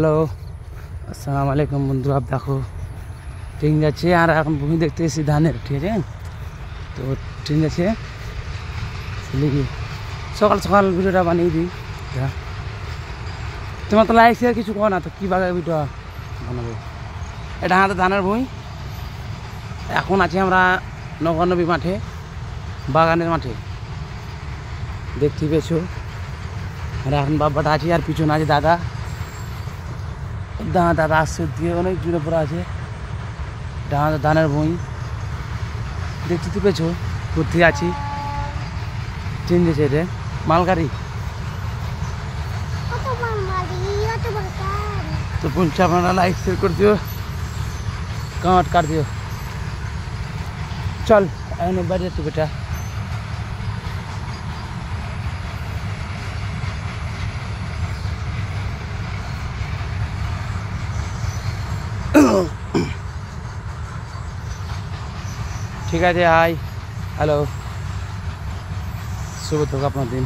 Hello, আসসালামু আলাইকুম বন্ধুরা। দেখো ট্রেন যাচ্ছে আর এখন ভূমি দেখতে এসেছি ধানের, ঠিক আছে? তো ট্রেন যাচ্ছে, সকাল সকাল ভিডিওটা বানিয়ে দিই। তোমার তো লাইক শেয়ার কিছু কো না, তো কীভাবে ভিডিও বানাবো? এটা আমাদের ধানের ভূমি। এখন আছি আমরা নবান্নবী মাঠে, বাগানের মাঠে, দেখতে পেয়েছো। আর এখন বাবাটা আছে আর পিছনে আছে দাদা। দাদা আসছে দিয়ে অনেক জুড়ে পড়ে আছে। এটা আমাদের ধানের ভূমি, দেখতে পেয়েছো। কোথায় আছি, ট্রেন যেছে, রে মালগাড়ি। তো বলছি আপনারা লাইক শেয়ার করে দিও, কমেন্ট कर दियो। चल एने बैठ जा तू बेटा। ঠিক আছে, হাই, হ্যালো, শুভ হোক আপনার দিন।